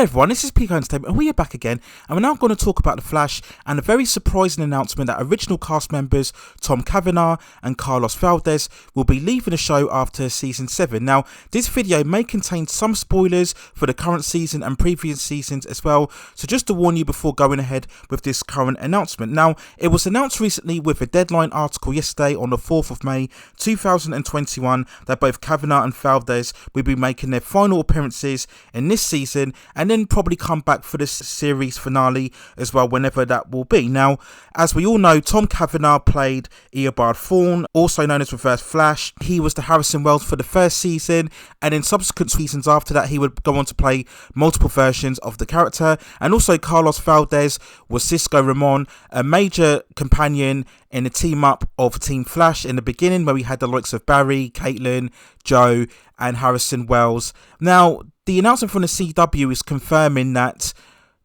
everyone, this is Peak Entertainment and we are back again, and we're now going to talk about The Flash and a very surprising announcement that original cast members Tom Cavanagh and Carlos Valdes will be leaving the show after season 7. Now, this video may contain some spoilers for the current season and previous seasons as well, so just to warn you before going ahead with this current announcement. Now, it was announced recently with a Deadline article yesterday on the 4th of May 2021 that both Cavanagh and Valdes will be making their final appearances in this season and then probably come back for the series finale as well, whenever that will be. Now, as we all know, Tom Cavanagh played Eobard Thawne, also known as Reverse Flash. He was the Harrison Wells for the first season, and in subsequent seasons after that he would go on to play multiple versions of the character. And also Carlos Valdes was Cisco Ramon, a major companion in the team up of Team Flash in the beginning, where we had the likes of Barry, Caitlin, Joe and Harrison Wells. Now, the announcement from the CW is confirming that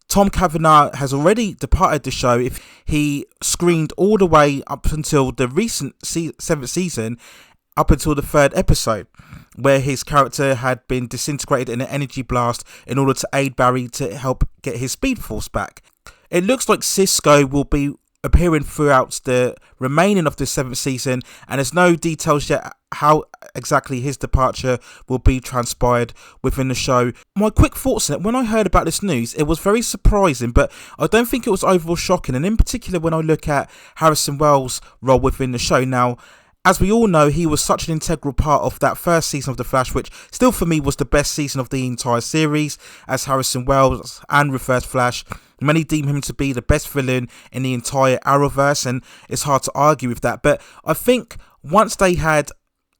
Tom Cavanagh has already departed the show. If he screened all the way up until the recent 7th season, up until the 3rd episode, where his character had been disintegrated in an energy blast in order to aid Barry to help get his speed force back. It looks like Cisco will be appearing throughout the remaining of the 7th season, and there's no details yet how exactly his departure will be transpired within the show. My quick thoughts on it, when I heard about this news, it was very surprising, but I don't think it was overall shocking, and in particular when I look at Harrison Wells' role within the show. Now, as we all know, he was such an integral part of that first season of The Flash, which still for me was the best season of the entire series, as Harrison Wells and Reverse Flash. Many deem him to be the best villain in the entire Arrowverse, and it's hard to argue with that. But I think once they had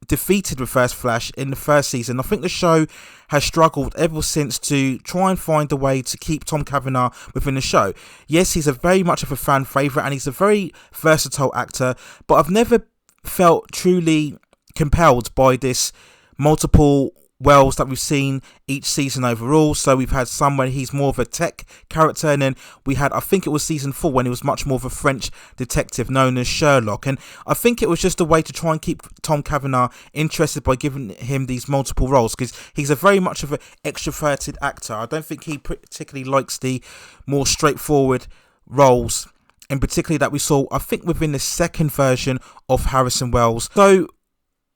defeated Reverse Flash in the first season, I think the show has struggled ever since to try and find a way to keep Tom Cavanagh within the show. Yes, he's a very much of a fan favourite and he's a very versatile actor, but I've never felt truly compelled by this multiple Wells that we've seen each season overall. So we've had some where he's more of a tech character, and then we had, I think it was season 4, when he was much more of a French detective known as Sherlock. And I think it was just a way to try and keep Tom Cavanagh interested by giving him these multiple roles, because he's a very much of an extroverted actor. I don't think he particularly likes the more straightforward roles, and particularly that we saw, I think, within the second version of Harrison Wells. So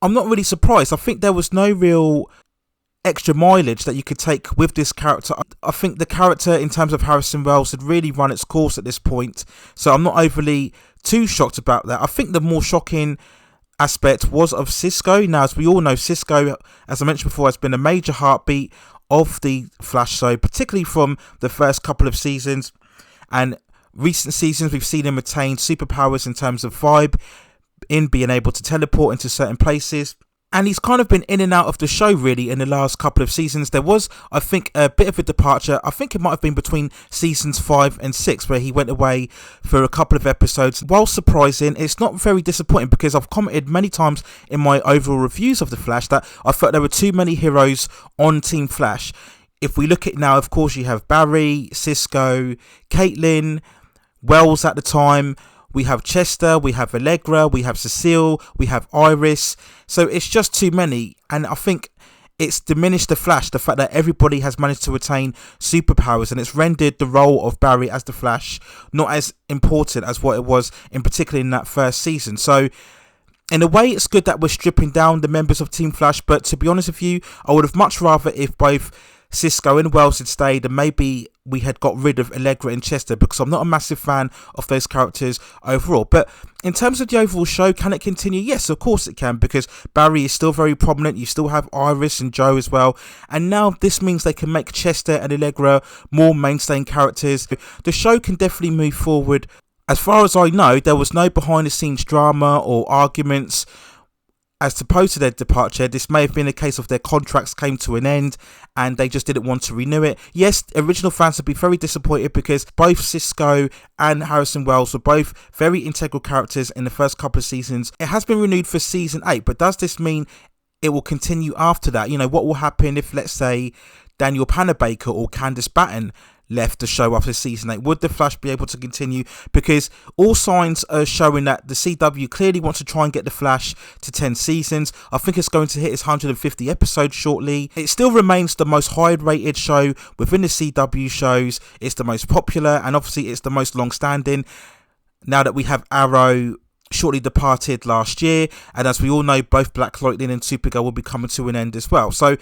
I'm not really surprised. I think there was no real extra mileage that you could take with this character. I think the character in terms of Harrison Wells had really run its course at this point, so I'm not overly too shocked about that. I think the more shocking aspect was of Cisco. Now, as we all know, Cisco, as I mentioned before, has been a major heartbeat of the Flash show, particularly from the first couple of seasons, and recent seasons we've seen him attain superpowers in terms of vibe, in being able to teleport into certain places. And he's kind of been in and out of the show really in the last couple of seasons. There was, I think, a bit of a departure. I think it might have been between seasons 5 and 6 where he went away for a couple of episodes. While surprising, it's not very disappointing, because I've commented many times in my overall reviews of The Flash that I felt there were too many heroes on Team Flash. If we look at now, of course, you have Barry, Cisco, Caitlin, Wells at the time. We have Chester, we have Allegra, we have Cecile, we have Iris. So it's just too many. And I think it's diminished the Flash, the fact that everybody has managed to attain superpowers, and it's rendered the role of Barry as the Flash not as important as what it was, in particular in that first season. So in a way, it's good that we're stripping down the members of Team Flash, but to be honest with you, I would have much rather if both Cisco and Wells had stayed, and maybe we had got rid of Allegra and Chester, because I'm not a massive fan of those characters overall. But in terms of the overall show, can it continue? Yes, of course it can, because Barry is still very prominent. You still have Iris and Joe as well, and now this means they can make Chester and Allegra more mainstay characters. The show can definitely move forward. As far as I know, there was no behind the scenes drama or arguments as opposed to their departure. This may have been a case of their contracts came to an end and they just didn't want to renew it. Yes, original fans would be very disappointed, because both Cisco and Harrison Wells were both very integral characters in the first couple of seasons. It has been renewed for season 8, but does this mean it will continue after that? You know, what will happen if, let's say, Daniel Panabaker or Candice Batten left the show after season 8? Would the Flash be able to continue? Because all signs are showing that the CW clearly wants to try and get the Flash to 10 seasons. I think it's going to hit its 150 episodes shortly. It still remains the most high rated show within the CW shows. It's the most popular, and obviously it's the most long standing, now that we have Arrow shortly departed last year, and as we all know, both Black Lightning and Supergirl will be coming to an end as well. So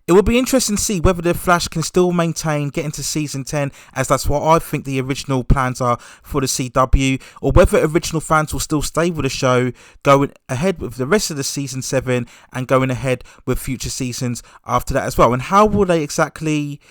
it will be interesting to see whether the Flash can still maintain getting to season 10, as that's what I think the original plans are for the CW, or whether original fans will still stay with the show, going ahead with the rest of the season 7 and going ahead with future seasons after that as well. And how will they exactly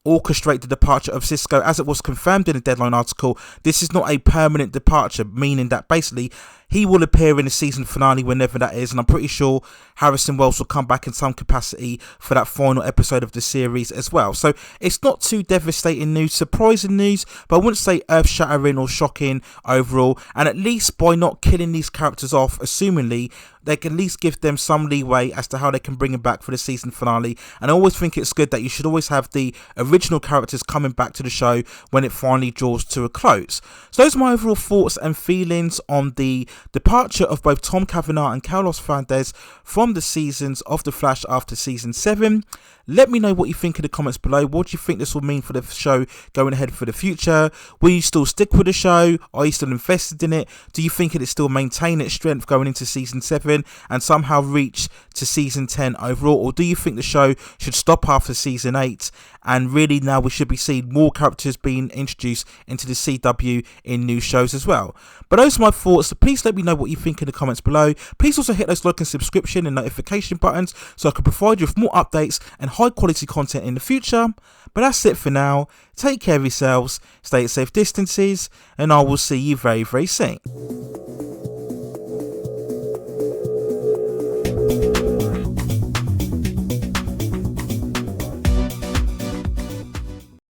orchestrate the departure of Cisco? As it was confirmed in a Deadline article, this is not a permanent departure, meaning that basically he will appear in the season finale whenever that is, and I'm pretty sure Harrison Wells will come back in some capacity for that final episode of the series as well. So it's not too devastating news, surprising news, but I wouldn't say earth-shattering or shocking overall. And at least by not killing these characters off, assumingly, they can at least give them some leeway as to how they can bring them back for the season finale. And I always think it's good that you should always have the original characters coming back to the show when it finally draws to a close. So those are my overall thoughts and feelings on the departure of both Tom Cavanagh and Carlos Valdes from the seasons of The Flash after season 7. Let me know what you think in the comments below. What do you think this will mean for the show going ahead for the future? Will you still stick with the show? Are you still invested in it? Do you think it is still maintain its strength going into season 7 and somehow reach to season 10 overall? Or do you think the show should stop after season 8 and really now we should be seeing more characters being introduced into the CW in new shows as well? But those are my thoughts. Please let me know what you think in the comments below. Please also hit those like and subscription and notification buttons so I can provide you with more updates and high quality content in the future. But that's it for now. Take care of yourselves, stay at safe distances, and I will see you very, very soon.